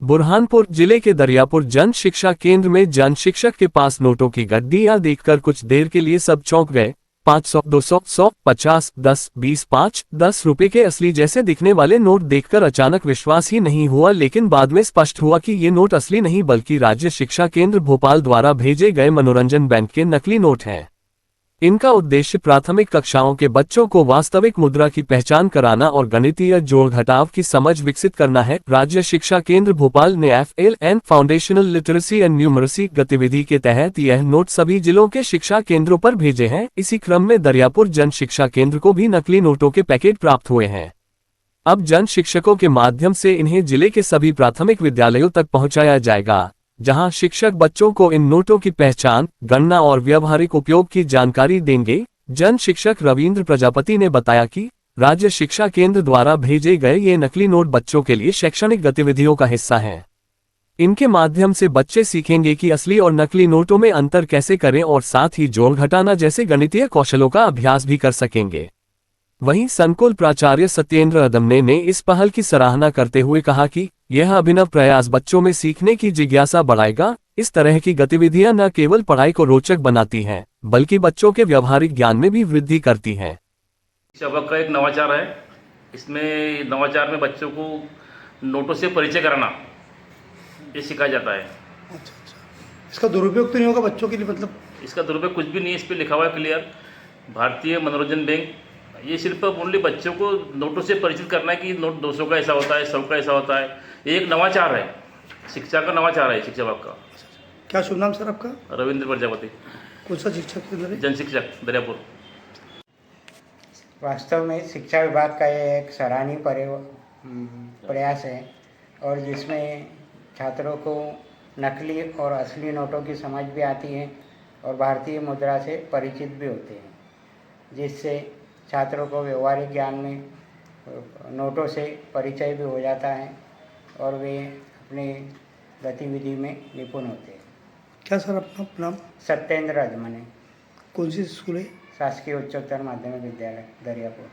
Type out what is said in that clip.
बुरहानपुर जिले के दरियापुर जन शिक्षा केंद्र में जन शिक्षक के पास नोटों की गड्डियां देखकर कुछ देर के लिए सब चौंक गए। 500, 200, 100, 50, 10, 20, 5-10 रुपए के असली जैसे दिखने वाले नोट देखकर अचानक विश्वास ही नहीं हुआ, लेकिन बाद में स्पष्ट हुआ कि ये नोट असली नहीं बल्कि राज्य शिक्षा केंद्र भोपाल द्वारा भेजे गए मनोरंजन बैंक के नकली नोट हैं। इनका उद्देश्य प्राथमिक कक्षाओं के बच्चों को वास्तविक मुद्रा की पहचान कराना और गणितीय जोड़ घटाव की समझ विकसित करना है। राज्य शिक्षा केंद्र भोपाल ने FLN foundational literacy and numeracy गतिविधि के तहत यह नोट सभी जिलों के शिक्षा केंद्रों पर भेजे हैं। इसी क्रम में दरियापुर जन शिक्षा केंद्र को भी नकली नोटों के पैकेट प्राप्त हुए हैं। अब जन शिक्षकों के माध्यम से इन्हें जिले के सभी प्राथमिक विद्यालयों तक पहुंचाया जाएगा, जहां शिक्षक बच्चों को इन नोटों की पहचान, गणना और व्यावहारिक उपयोग की जानकारी देंगे। जन शिक्षक रविंद्र प्रजापति ने बताया कि राज्य शिक्षा केंद्र द्वारा भेजे गए ये नकली नोट बच्चों के लिए शैक्षणिक गतिविधियों का हिस्सा हैं। इनके माध्यम से बच्चे सीखेंगे कि असली और नकली नोटों में अंतर कैसे करें और साथ ही जोड़ घटाना जैसे गणितीय कौशलों का अभ्यास भी कर सकेंगे। वहीं संकुल प्राचार्य सत्येंद्र अदमने ने इस पहल की सराहना करते हुए कहा कि यह अभिनव प्रयास बच्चों में सीखने की जिज्ञासा बढ़ाएगा। इस तरह की गतिविधियां न केवल पढ़ाई को रोचक बनाती हैं, बल्कि बच्चों के व्यावहारिक ज्ञान में भी वृद्धि करती हैं। सबक का एक नवाचार है। इसमें नवाचार में बच्चों को नोटों से परिचय कराना ये सिखाया जाता है। अच्छा। इसका दुरुपयोग तो नहीं होगा बच्चों के लिए? मतलब इसका दुरुपयोग कुछ भी नहीं है, इस पर लिखा हुआ है क्लियर, भारतीय मनोरंजन बैंक। ये सिर्फ ओनली बच्चों को नोटों से परिचित करना है कि नोट 200 का ऐसा होता है, 100 का ऐसा होता है। ये एक नवाचार है, शिक्षा का नवाचार है शिक्षा विभाग का। क्या शुभ नाम सर आपका? रविंद्र प्रजापति। कौन सा शिक्षक केंद्र है? जन शिक्षक दरियापुर। वास्तव में शिक्षा विभाग का ये एक सराहनीय प्रयास है और जिसमें छात्रों को नकली और असली नोटों की समझ भी आती है और भारतीय मुद्रा से परिचित भी होते हैं, जिससे छात्रों को व्यवहारिक ज्ञान में नोटों से परिचय भी हो जाता है और वे अपनी गतिविधि में निपुण होते हैं। क्या सर अपना नाम? सत्येंद्र अदमने। कौन सी स्कूल है? शासकीय उच्चतर माध्यमिक विद्यालय दरियापुर।